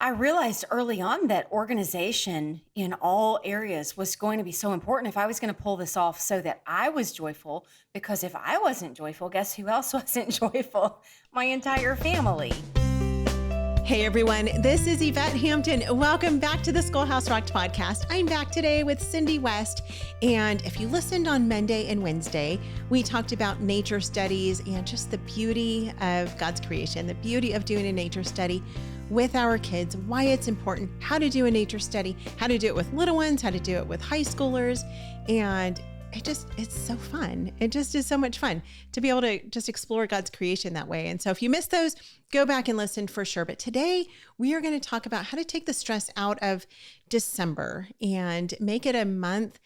I realized early on that organization in all areas was going to be so important if I was going to pull this off so that I was joyful. Because if I wasn't joyful, guess who else wasn't joyful? My entire family. Hey everyone, this is Yvette Hampton. Welcome back to the Schoolhouse Rocked Podcast. I'm back today with Cindy West. And if you listened on Monday and Wednesday, we talked about nature studies and just the beauty of God's creation, the beauty of doing a nature study with our kids, why it's important, how to do a nature study, how to do it with little ones, how to do it with high schoolers. And it's so fun. It just is so much fun to be able to just explore God's creation that way. And so if you missed those, go back and listen for sure. But today we are going to talk about how to take the stress out of December and make it a month,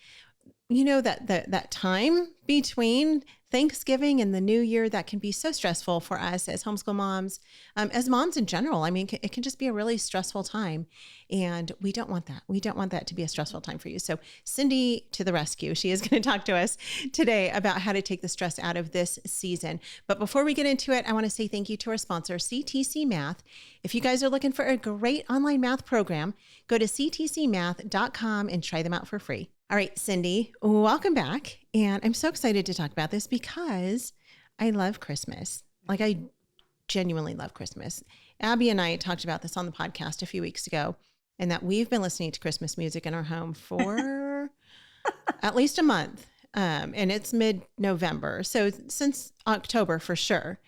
that time between Thanksgiving and the new year that can be so stressful for us as homeschool moms, as moms in general. I mean, it can just be a really stressful time, and we don't want that. We don't want that to be a stressful time for you. So Cindy to the rescue. She is going to talk to us today about how to take the stress out of this season. But before we get into it, I want to say thank you to our sponsor, CTC Math. If you guys are looking for a great online math program, go to ctcmath.com and try them out for free. All right, Cindy, welcome back. And I'm so excited to talk about this because I love Christmas. Like, I genuinely love Christmas. Abby and I talked about this on the podcast a few weeks ago, and that we've been listening to Christmas music in our home for at least a month. And it's mid-November. So since October for sure.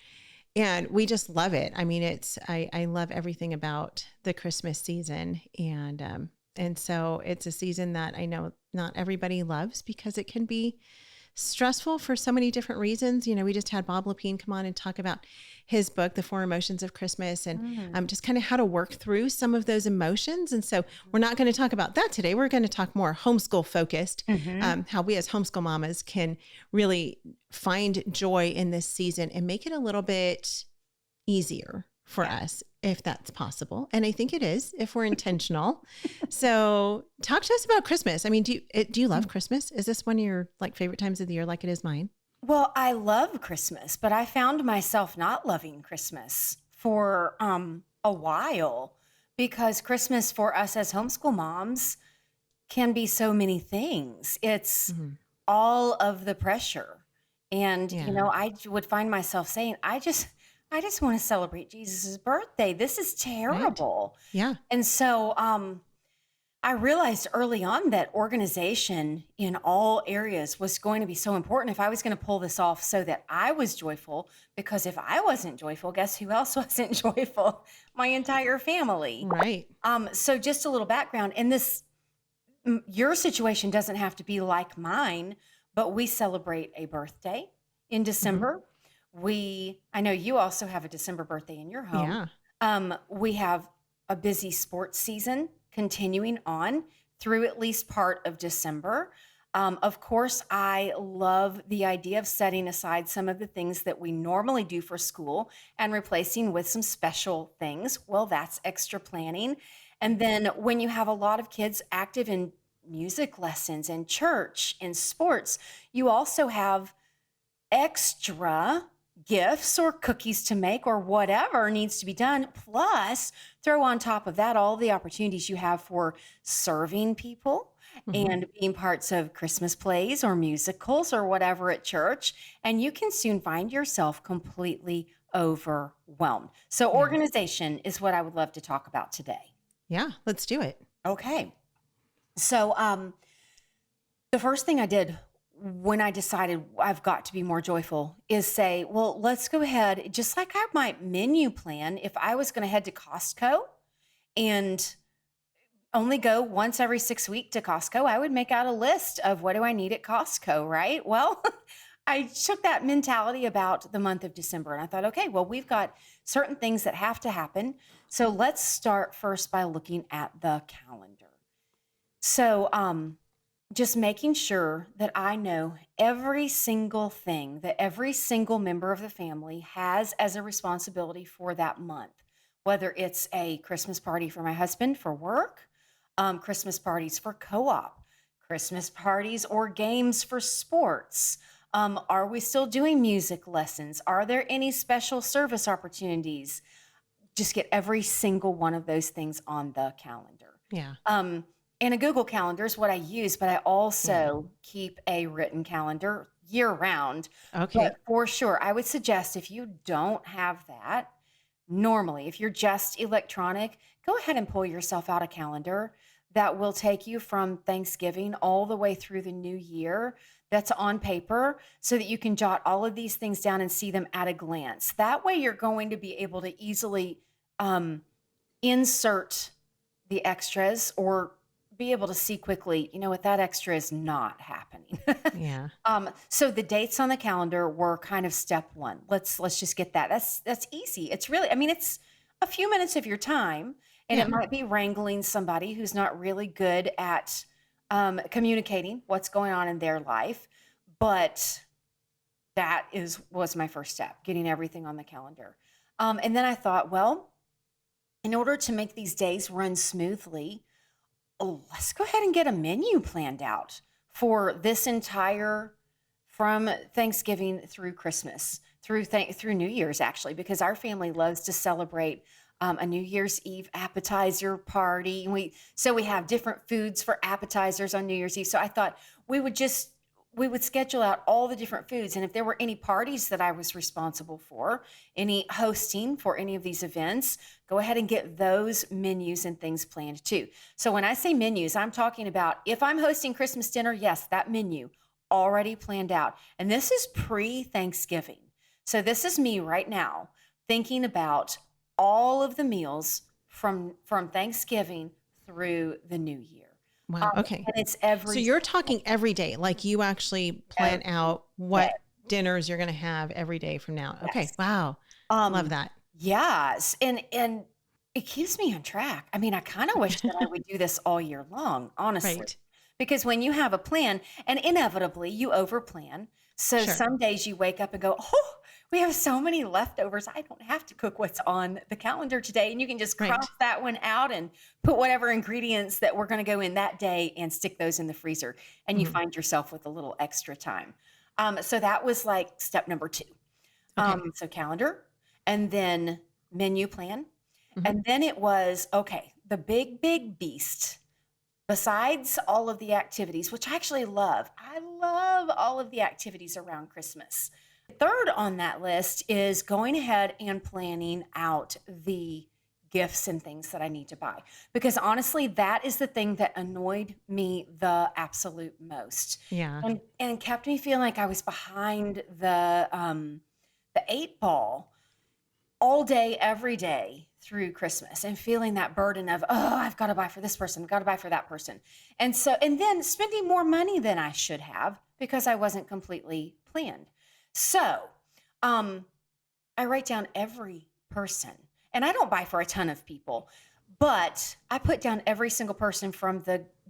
And we just love it. I mean, I love everything about the Christmas season. And so it's a season that I know not everybody loves because it can be stressful for so many different reasons. We just had Bob Lepine come on and talk about his book, The Four Emotions of Christmas, and just kind of how to work through some of those emotions. And so we're not going to talk about that today. We're going to talk more homeschool focused, how we as homeschool mamas can really find joy in this season and make it a little bit easier for us, if that's possible. And I think it is, if we're intentional. So talk to us about Christmas. I mean, do you love Christmas? Is this one of your favorite times of the year, like it is mine? Well, I love Christmas, but I found myself not loving Christmas for a while because Christmas for us as homeschool moms can be so many things. It's all of the pressure. And, I would find myself saying, I just want to celebrate Jesus's birthday. This is terrible. Right. Yeah. And so I realized early on that organization in all areas was going to be so important if I was going to pull this off so that I was joyful. Because if I wasn't joyful, guess who else wasn't joyful? My entire family. Right. So just a little background. And your situation doesn't have to be like mine, but we celebrate a birthday in December. I know you also have a December birthday in your home. Yeah. We have a busy sports season continuing on through at least part of December. Of course, I love the idea of setting aside some of the things that we normally do for school and replacing with some special things. Well, that's extra planning. And then when you have a lot of kids active in music lessons and church and sports, you also have extra gifts or cookies to make or whatever needs to be done. Plus, throw on top of that all the opportunities you have for serving people and being parts of Christmas plays or musicals or whatever at church. And you can soon find yourself completely overwhelmed. So organization is what I would love to talk about today. Yeah, let's do it. Okay. So the first thing I did when I decided I've got to be more joyful is say, well, let's go ahead, just like I might menu plan, if I was going to head to Costco and only go once every 6 weeks to Costco, I would make out a list of what do I need at Costco, right? Well, I took that mentality about the month of December and I thought, okay, well, we've got certain things that have to happen. So let's start first by looking at the calendar. So, just making sure that I know every single thing that every single member of the family has as a responsibility for that month, whether it's a Christmas party for my husband for work, Christmas parties for co-op, Christmas parties or games for sports. Are we still doing music lessons? Are there any special service opportunities? just get every single one of those things on the calendar. Yeah. And a Google Calendar is what I use, but I Yeah. also keep a written calendar year round. Okay. But for sure, I would suggest if you don't have that, normally, if you're just electronic, go ahead and pull yourself out a calendar that will take you from Thanksgiving all the way through the new year that's on paper so that you can jot all of these things down and see them at a glance. That way, you're going to be able to easily insert the extras or be able to see quickly, you know what, that extra is not happening. Yeah. So the dates on the calendar were kind of step one. Let's just get that. That's easy. It's really, I mean, it's a few minutes of your time, and Yeah. it might be wrangling somebody who's not really good at communicating what's going on in their life, but that was my first step, getting everything on the calendar. And then I thought, well, in order to make these days run smoothly, let's go ahead and get a menu planned out for this from Thanksgiving through Christmas, through New Year's, actually, because our family loves to celebrate a New Year's Eve appetizer party. And we have different foods for appetizers on New Year's Eve. So I thought we would schedule out all the different foods. And if there were any parties that I was responsible for, any hosting for any of these events, go ahead and get those menus and things planned too. So when I say menus, I'm talking about if I'm hosting Christmas dinner, yes, that menu already planned out. And this is pre-Thanksgiving. So this is me right now thinking about all of the meals from Thanksgiving through the new year. Wow. Okay. And it's So you're talking every day, like you actually plan out what dinners you're going to have every day from now. Okay. Yes. Wow. Love that. Yes. And it keeps me on track. I mean, I kind of wish that I would do this all year long, honestly. Right. Because when you have a plan, and inevitably you overplan. So Sure. some days you wake up and go, oh, we have so many leftovers. I don't have to cook what's on the calendar today. And you can just Right. cross that one out and put whatever ingredients that were going to go in that day and stick those in the freezer. And you Mhm. find yourself with a little extra time. So that was like step number 2. Okay. So calendar, and then menu plan. Mhm. And then it was, okay, the big, big beast. Besides all of the activities, which I actually love, I love all of the activities around Christmas. Third on that list is going ahead and planning out the gifts and things that I need to buy. Because honestly, that is the thing that annoyed me the absolute most Yeah. and kept me feeling like I was behind the 8 ball all day, every day through Christmas, and feeling that burden of, oh, I've got to buy for this person, I've got to buy for that person. And then spending more money than I should have because I wasn't completely planned. So I write down every person, and I don't buy for a ton of people, but I put down every single person from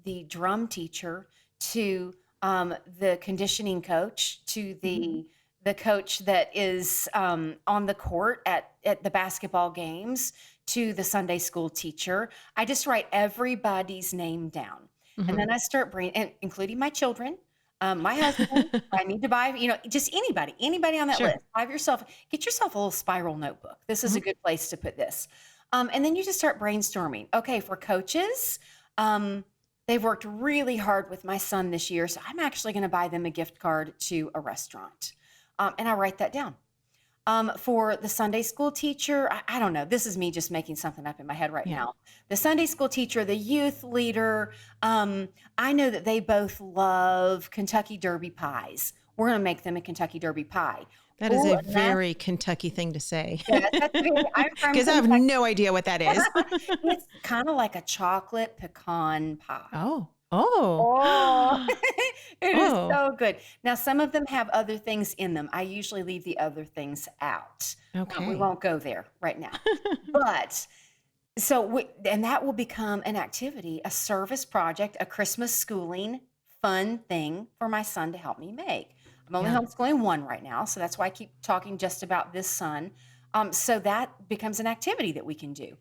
the drum teacher to the conditioning coach to the coach that is on the court at the basketball games to the Sunday school teacher. I just write everybody's name down. Mhm. And then I start including my children, my husband, I need to buy, just anybody on that Sure. list. Get yourself a little spiral notebook. This is a good place to put this. And then you just start brainstorming. Okay, for coaches, they've worked really hard with my son this year, so I'm actually going to buy them a gift card to a restaurant. And I write that down. For the Sunday school teacher, I don't know. This is me just making something up in my head right Yeah. now. The Sunday school teacher, the youth leader, I know that they both love Kentucky Derby pies. We're going to make them a Kentucky Derby pie. That is Ooh, a and very Kentucky thing to say. I'm from Because I have Kentucky. no idea what that is. It's kind of like a chocolate pecan pie. Oh. Oh, it is Oh. so good. Now, some of them have other things in them. I usually leave the other things out. We Okay. won't go there right now. But and that will become an activity, a service project, a Christmas schooling fun thing for my son to help me make. I'm only Yeah. homeschooling one right now, so that's why I keep talking just about this son. So that becomes an activity that we can do.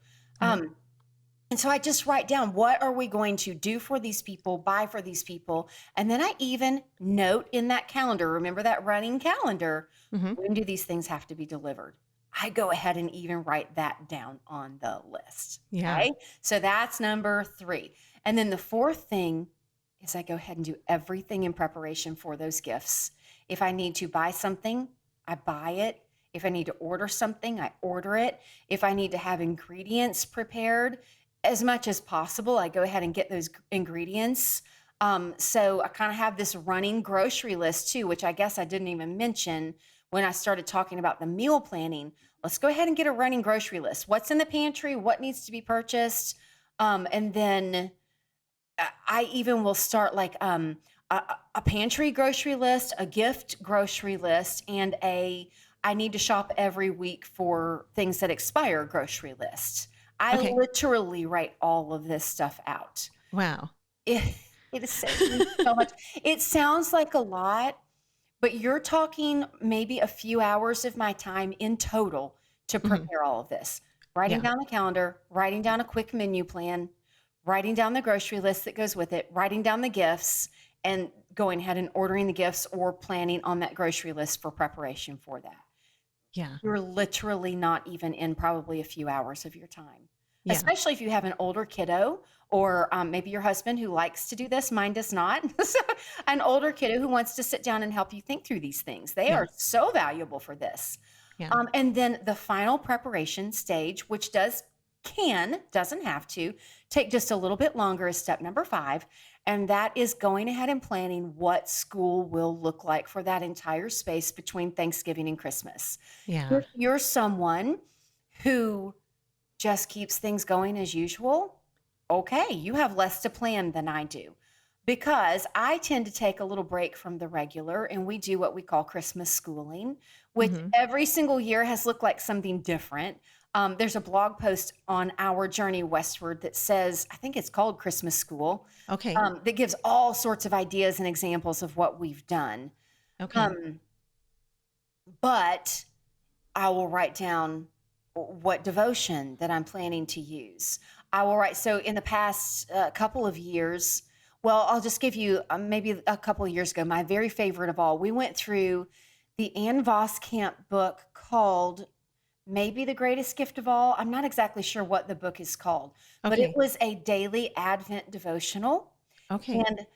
And so I just write down, what are we going to do for these people, buy for these people? And then I even note in that calendar, remember that running calendar, Mhm. when do these things have to be delivered? I go ahead and even write that down on the list. Yeah. Okay. So that's number 3. And then the fourth thing is I go ahead and do everything in preparation for those gifts. If I need to buy something, I buy it. If I need to order something, I order it. If I need to have ingredients prepared, as much as possible, I go ahead and get those ingredients. So I kind of have this running grocery list too, which I guess I didn't even mention when I started talking about the meal planning. Let's go ahead and get a running grocery list. What's in the pantry? What needs to be purchased? And then I even will start like a pantry grocery list, a gift grocery list, and I need to shop every week for things that expire grocery list. I Okay. literally write all of this stuff out. Wow. It, it is saving me so much. It sounds like a lot, but you're talking maybe a few hours of my time in total to Hmm. prepare all of this. Writing Yeah. down the calendar, writing down a quick menu plan, writing down the grocery list that goes with it, writing down the gifts, and going ahead and ordering the gifts or planning on that grocery list for preparation for that. Yeah. You're literally not even in probably a few hours of your time, Yeah. especially if you have an older kiddo or maybe your husband who likes to do this. Mine does not. So, an older kiddo who wants to sit down and help you think through these things. They Yeah. are so valuable for this. Yeah. And then the final preparation stage, which doesn't have to, take just a little bit longer, is step number 5. And that is going ahead and planning what school will look like for that entire space between Thanksgiving and Christmas. Yeah. If you're someone who just keeps things going as usual, okay, you have less to plan than I do because I tend to take a little break from the regular and we do what we call Christmas schooling, which Hmm. every single year has looked like something different. There's a blog post on our journey westward that says, I think it's called Christmas School, Okay. that gives all sorts of ideas and examples of what we've done. Okay. Um, but I will write down what devotion that I'm planning to use. I will write. So in the past couple of years, well, I'll just give you maybe a couple of years ago, my very favorite of all, we went through the Ann Voskamp book called maybe The Greatest Gift of All. I'm not exactly sure what the book is called, but it Okay. was a daily Advent devotional. Okay. And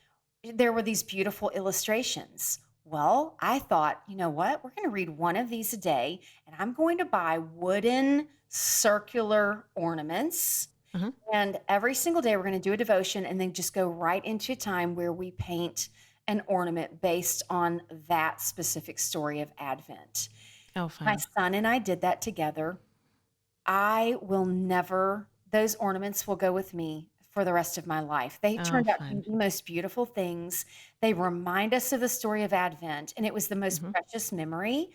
there were these beautiful illustrations. Well, I thought, you know what? We're going to read one of these a day, and I'm going to buy wooden circular ornaments. Uh-huh. And every single day, we're going to do a devotion and then just go right into a time where we paint an ornament based on that specific story of Advent. Oh, My fun. son and I did that together. I will never, those ornaments will go with me for the rest of my life. They Oh, turned out to fun. be the most beautiful things. They remind us of the story of Advent, and it was the most Hmm. precious memory.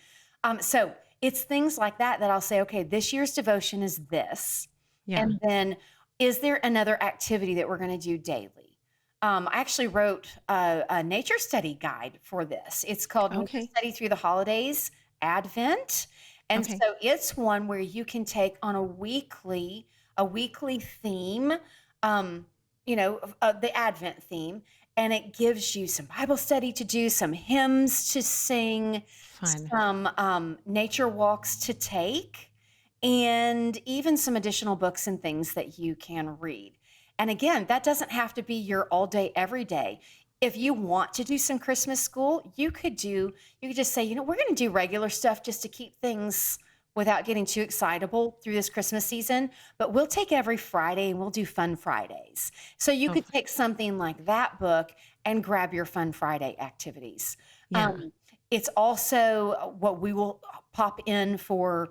So it's things like that that I'll say, okay, this year's devotion is this. Yeah. And then is there another activity that we're going to do daily? I actually wrote a nature study guide for this. It's called Nature Okay. Study Through the Holidays, Advent. And Okay. so it's one where you can take on a weekly theme, um, the Advent theme, and it gives you some Bible study to do, some hymns to sing, Fun. some nature walks to take, and even some additional books and things that you can read. And again, that doesn't have to be your all day, every day. If you want to do some Christmas school, you could just say, we're going to do regular stuff just to keep things without getting too excitable through this Christmas season. But we'll take every Friday and we'll do Fun Fridays. So you Oh, could take something like that book and grab your Fun Friday activities. yeah. It's also what we will pop in for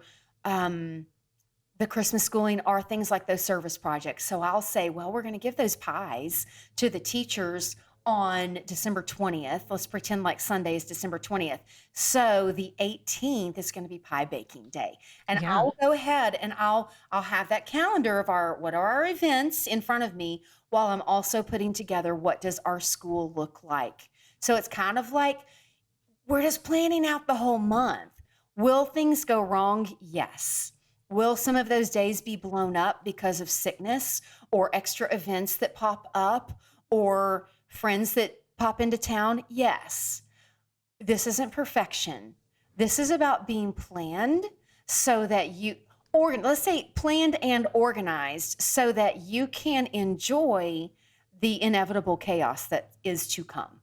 the Christmas schooling are things like those service projects. So I'll say, well, we're going to give those pies to the teachers on December 20th. Let's pretend like Sunday is December 20th. So the 18th is going to be pie baking day. And Yeah. I'll go ahead and I'll have that calendar of what are our events in front of me while I'm also putting together what does our school look like. So it's kind of like we're just planning out the whole month. Will things go wrong? Yes. Will some of those days be blown up because of sickness or extra events that pop up or friends that pop into town? Yes. This isn't perfection. This is about being planned so that let's say planned and organized so that you can enjoy the inevitable chaos that is to come.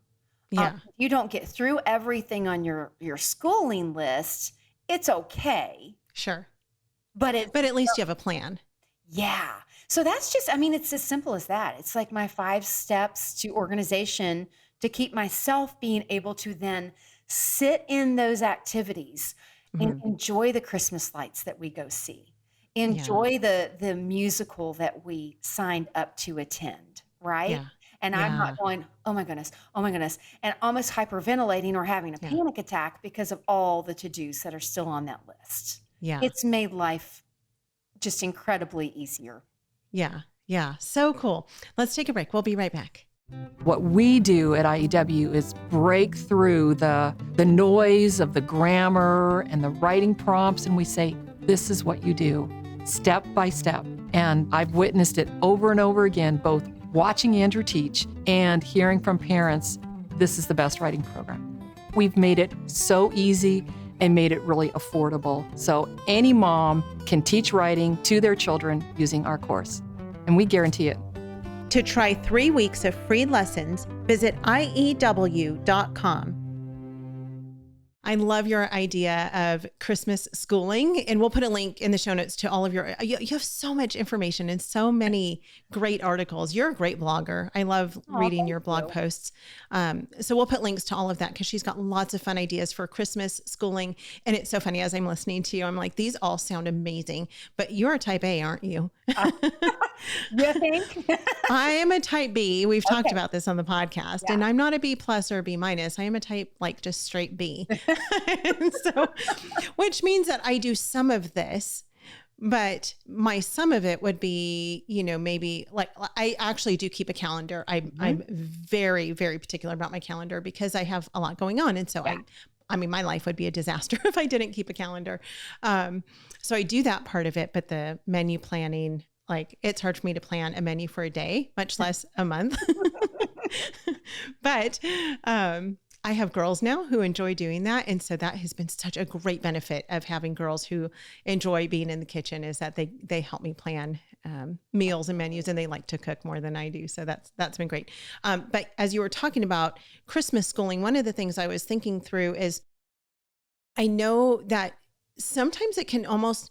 Yeah. If you don't get through everything on your schooling list, it's okay. Sure. But at least you have a plan. Yeah. So that's just, it's as simple as that. It's like my 5 steps to organization to keep myself being able to then sit in those activities and enjoy the Christmas lights that we go see, enjoy the musical that we signed up to attend, right? Yeah. And I'm not going, oh my goodness, and almost hyperventilating or having a panic attack because of all the to-dos that are still on that list. Yeah. It's made life just incredibly easier. Yeah. Yeah. So cool. Let's take a break. We'll be right back. What we do at IEW is break through the noise of the grammar and the writing prompts, and we say, this is what you do, step by step. And I've witnessed it over and over again, both watching Andrew teach and hearing from parents, this is the best writing program. We've made it so easy and made it really affordable. So any mom can teach writing to their children using our course, and we guarantee it. To try 3 weeks of free lessons, visit IEW.com. I love your idea of Christmas schooling, and we'll put a link in the show notes to all of you have so much information and so many great articles. You're a great blogger. I love reading your blog posts. So we'll put links to all of that because she's got lots of fun ideas for Christmas schooling. And it's so funny, as I'm listening to you, I'm like, these all sound amazing, but you're a type A, aren't you? You think? I am a type B. We've talked about this on the podcast, and I'm not a B plus or a B minus. I am a type, like, just straight B. So, which means that I do some of this, but some of it would be, maybe like I actually do keep a calendar. I'm very, very particular about my calendar because I have a lot going on. And so my life would be a disaster if I didn't keep a calendar. So I do that part of it, but the menu planning, like, it's hard for me to plan a menu for a day, much less a month. But, I have girls now who enjoy doing that. And so that has been such a great benefit of having girls who enjoy being in the kitchen, is that they help me plan meals and menus, and they like to cook more than I do. So that's been great. But as you were talking about Christmas schooling, one of the things I was thinking through is I know that sometimes it can almost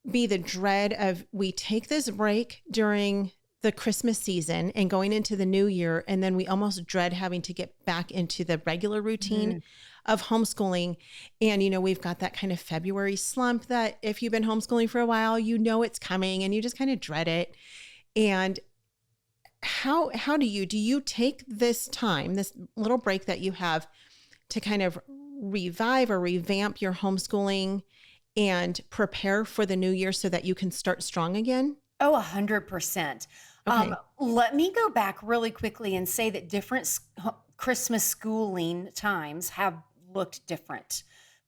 be the dread of, we take this break during the Christmas season and going into the new year, and then we almost dread having to get back into the regular routine of homeschooling. And, we've got that kind of February slump that if you've been homeschooling for a while, it's coming and you just kind of dread it. And how do you take this time, this little break that you have, to kind of revive or revamp your homeschooling and prepare for the new year so that you can start strong again? Oh, 100%. Okay. Let me go back really quickly and say that different Christmas schooling times have looked different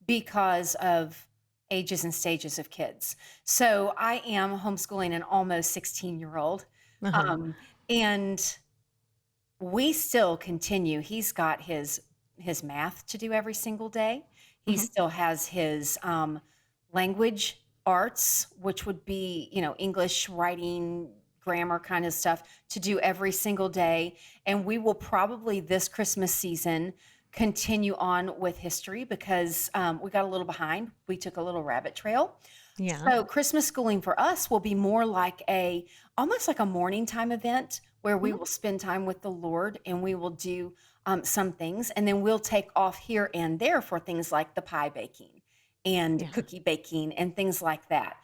because of ages and stages of kids. So I am homeschooling an almost 16-year-old. And we still continue. He's got his math to do every single day. He still has his language arts, which would be, English, writing, grammar kind of stuff to do every single day. And we will probably this Christmas season continue on with history because we got a little behind. We took a little rabbit trail. Yeah. So Christmas schooling for us will be more like almost like a morning time event where we will spend time with the Lord, and we will do some things, and then we'll take off here and there for things like the pie baking and cookie baking and things like that.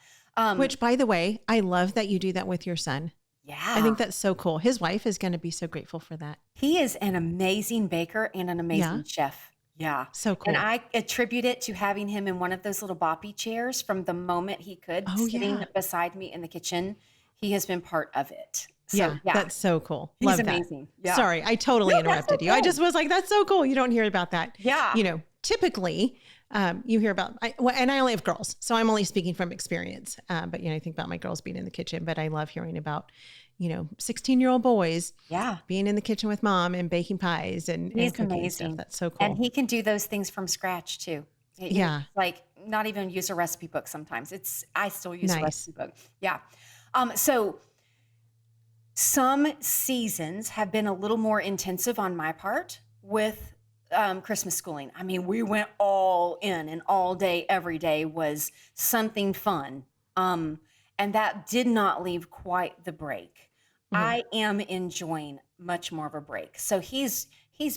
Which, by the way, I love that you do that with your son. Yeah. I think that's so cool. His wife is going to be so grateful for that. He is an amazing baker and an amazing chef. Yeah. So cool. And I attribute it to having him in one of those little boppy chairs from the moment he could, sitting beside me in the kitchen. He has been part of it. So, that's so cool. He's Love amazing. that. Yeah. Sorry, I totally interrupted you. I just was like, that's so cool. You don't hear about that. Yeah. Typically, you hear about, and I only have girls, so I'm only speaking from experience. But, I think about my girls being in the kitchen, but I love hearing about, 16-year-old boys being in the kitchen with mom and baking pies and He's cooking amazing. and stuff. That's so cool. And he can do those things from scratch too. Like not even use a recipe book sometimes. I still use a Nice. recipe book. Yeah. So some seasons have been a little more intensive on my part with Christmas schooling. I mean, we went all in, and all day, every day was something fun. And that did not leave quite the break. Mhm. I am enjoying much more of a break. So he's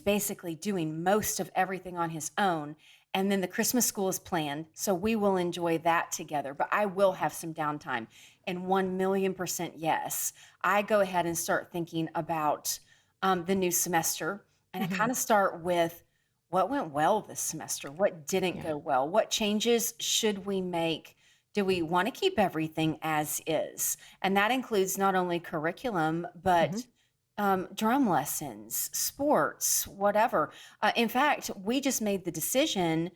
basically doing most of everything on his own. And then the Christmas school is planned. So we will enjoy that together. But I will have some downtime. And 1,000,000% yes. I go ahead and start thinking about the new semester. And I Mhm. kind of start with what went well this semester, what didn't Yeah. go well, what changes should we make? Do we want to keep everything as is? And that includes not only curriculum, Mhm. but drum lessons, sports, whatever. In fact, we just made the decision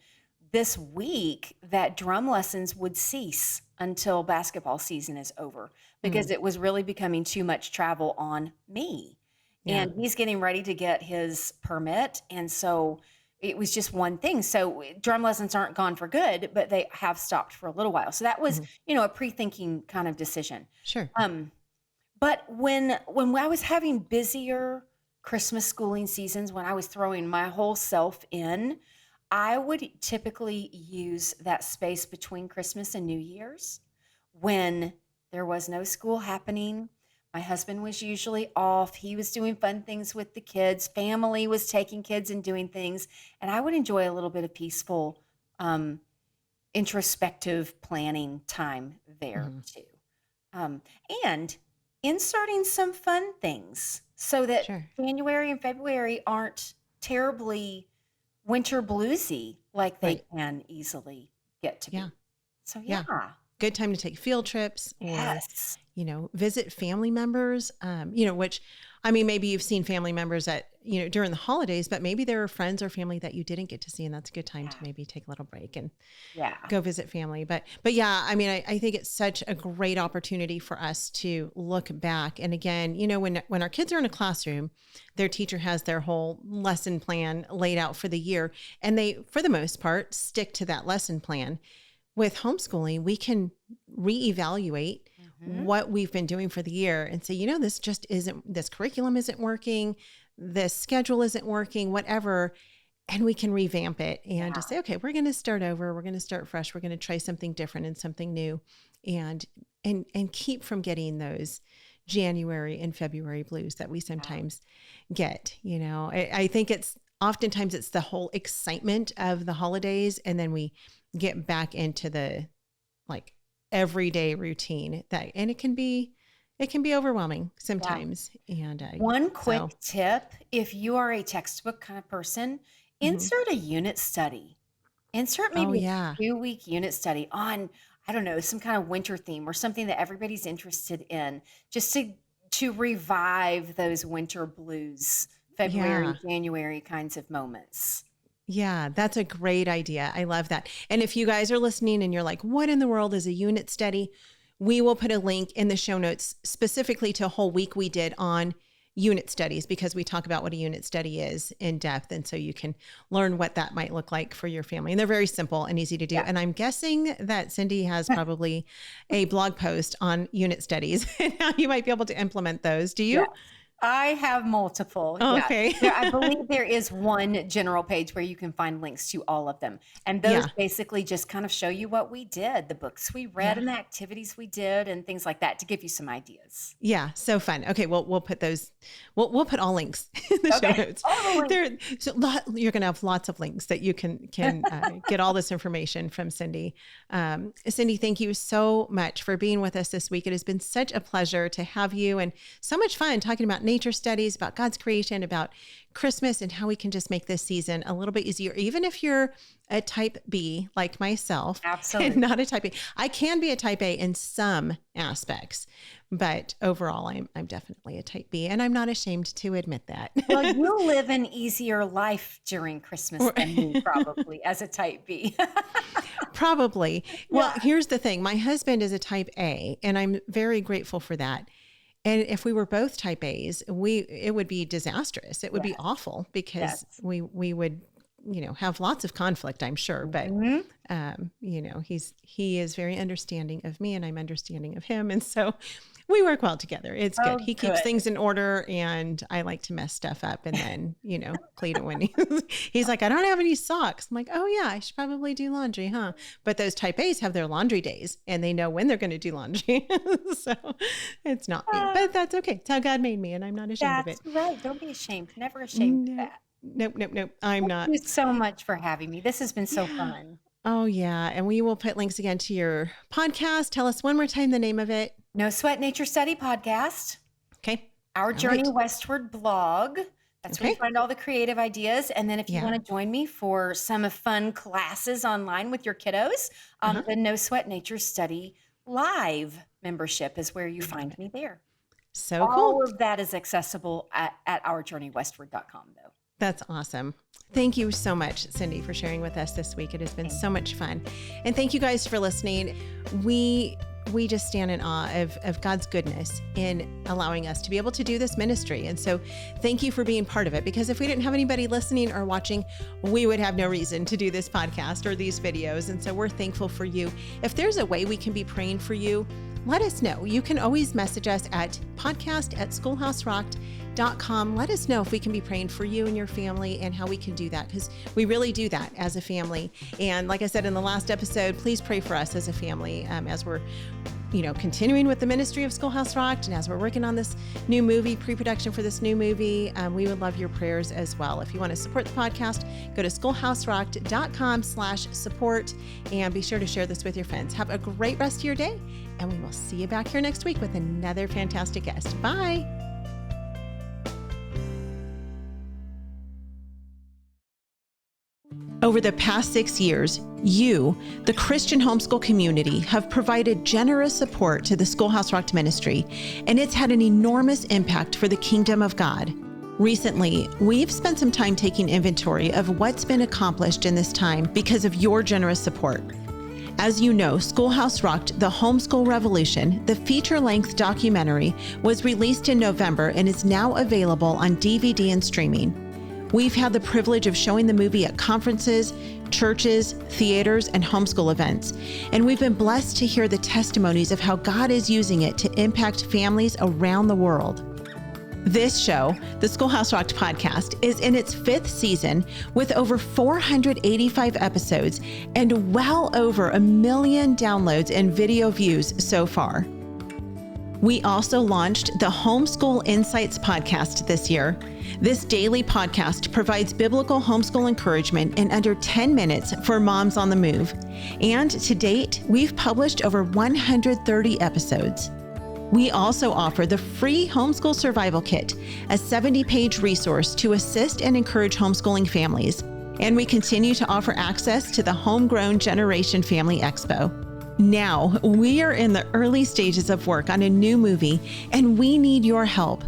this week that drum lessons would cease until basketball season is over Mm. because it was really becoming too much travel on me. Yeah. And he's getting ready to get his permit. And so it was just one thing. So drum lessons aren't gone for good, but they have stopped for a little while. So that was, Mhm. a pre-thinking kind of decision. Sure. But when I was having busier Christmas schooling seasons, when I was throwing my whole self in, I would typically use that space between Christmas and New Year's when there was no school happening. My husband was usually off. He was doing fun things with the kids. Family was taking kids and doing things. And I would enjoy a little bit of peaceful, um, introspective planning time there Mhm. too. Um, and inserting some fun things so that Sure. January and February aren't terribly winter bluesy like they Right. can easily get to Yeah. be. So Yeah. yeah, Good time to take field trips or, yes, visit family members, which, I mean, maybe you've seen family members during the holidays, but maybe there are friends or family that you didn't get to see. And that's a good time to yeah, maybe take a little break and yeah, go visit family. But yeah, I mean, I think it's such a great opportunity for us to look back. And again, when our kids are in a classroom, their teacher has their whole lesson plan laid out for the year. And they, for the most part, stick to that lesson plan. With homeschooling, we can reevaluate hmm, what we've been doing for the year and say, this curriculum isn't working, this schedule isn't working, whatever. And we can revamp it and just yeah, say, okay, we're going to start over. We're going to start fresh. We're going to try something different and something new and keep from getting those January and February blues that we yeah, sometimes get. I think oftentimes it's the whole excitement of the holidays. And then we get back into the like everyday routine and it can be overwhelming yeah. sometimes. And One quick so, tip, if you are a textbook kind of person, mhm. insert a unit study. Insert Oh maybe a yeah. 2-week unit study on, I don't know, some kind of winter theme or something that everybody's interested in, just to revive those winter blues, February, Yeah. January kinds of moments. Yeah, that's a great idea. I love that. And if you guys are listening and you're like, what in the world is a unit study? We will put a link in the show notes specifically to a whole week we did on unit studies because we talk about what a unit study is in depth. And so you can learn what that might look like for your family. And they're very simple and easy to do. Yeah. And I'm guessing that Cindy has probably a blog post on unit studies and how you might be able to implement those. Do Yes. you? I have multiple. Oh, Yeah. okay. I believe there is one general page where you can find links to all of them. And those Yeah. basically just kind of show you what we did, the books we read Yeah. and the activities we did and things like that to give you some ideas. Yeah, so fun. Okay, well, we'll put those. We'll put all links in the show Okay. notes. All the There, you're going to have lots of links that you can get all this information from Cindy. Cindy, thank you so much for being with us this week. It has been such a pleasure to have you, and so much fun talking about nature studies, about God's creation, about Christmas, and how we can just make this season a little bit easier, even if you're a type B like myself and Absolutely. not a type A. I can be a type A in some aspects, but overall I'm definitely a type B and I'm not ashamed to admit that. Well, you'll live an easier life during Christmas than me, probably, as a type B. Probably. Well, Yeah. here's the thing. My husband is a type A and I'm very grateful for that. And if we were both type A's, it would be disastrous. It would be Yes. awful because Yes. we would have lots of conflict, I'm sure, but, he is very understanding of me and I'm understanding of him. And so we work well together. It's good. He keeps things in order and I like to mess stuff up. And then, Clayton, when he's like, I don't have any socks. I'm like, oh yeah, I should probably do laundry, huh? But those type A's have their laundry days and they know when they're going to do laundry. So it's not me, but that's okay. It's how God made me and I'm not ashamed of it. That's right. Don't be ashamed. Never ashamed of that. Nope. I'm not. Thank you so much for having me. This has been so fun. Oh yeah. And we will put links again to your podcast. Tell us one more time the name of it. No Sweat Nature Study Podcast. Okay. Our Journey Westward blog. That's where you find all the creative ideas. And then if you want to join me for some fun classes online with your kiddos, the No Sweat Nature Study Live membership is where you find me there. So cool. All of that is accessible at ourjourneywestward.com though. That's awesome. Thank you so much, Cindy, for sharing with us this week. It has been so much fun. And thank you guys for listening. We just stand in awe of God's goodness in allowing us to be able to do this ministry. And so thank you for being part of it, because if we didn't have anybody listening or watching, we would have no reason to do this podcast or these videos. And so we're thankful for you. If there's a way we can be praying for you, let us know. You can always message us at podcast@schoolhouserocked.com. Let us know if we can be praying for you and your family and how we can do that, because we really do that as a family. And like I said in the last episode, please pray for us as a family as we're continuing with the ministry of Schoolhouse Rocked, and as we're working on this new movie, pre-production for this new movie, we would love your prayers as well. If you want to support the podcast, go to schoolhouserocked.com/support and be sure to share this with your friends. Have a great rest of your day, and we will see you back here next week with another fantastic guest. Bye. Over the past 6 years, you, the Christian homeschool community, have provided generous support to the Schoolhouse Rocked ministry, and it's had an enormous impact for the kingdom of God. Recently, we've spent some time taking inventory of what's been accomplished in this time because of your generous support. As you know, Schoolhouse Rocked, the Homeschool Revolution, the feature-length documentary, was released in November and is now available on DVD and streaming. We've had the privilege of showing the movie at conferences, churches, theaters, and homeschool events, and we've been blessed to hear the testimonies of how God is using it to impact families around the world. This show, the Schoolhouse Rocked Podcast, is in its 5th season with over 485 episodes and well over 1 million downloads and video views so far. We also launched the Homeschool Insights podcast this year. This daily podcast provides biblical homeschool encouragement in under 10 minutes for moms on the move. And to date, we've published over 130 episodes. We also offer the free Homeschool Survival Kit, a 70-page resource to assist and encourage homeschooling families. And we continue to offer access to the Homegrown Generation Family Expo. Now, we are in the early stages of work on a new movie, and we need your help.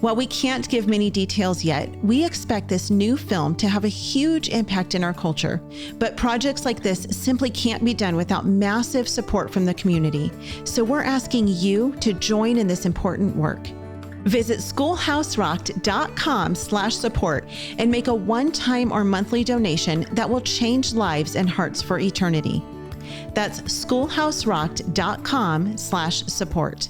While we can't give many details yet, we expect this new film to have a huge impact in our culture. But projects like this simply can't be done without massive support from the community. So we're asking you to join in this important work. Visit schoolhouserocked.com/support and make a one-time or monthly donation that will change lives and hearts for eternity. That's schoolhouserocked.com/support.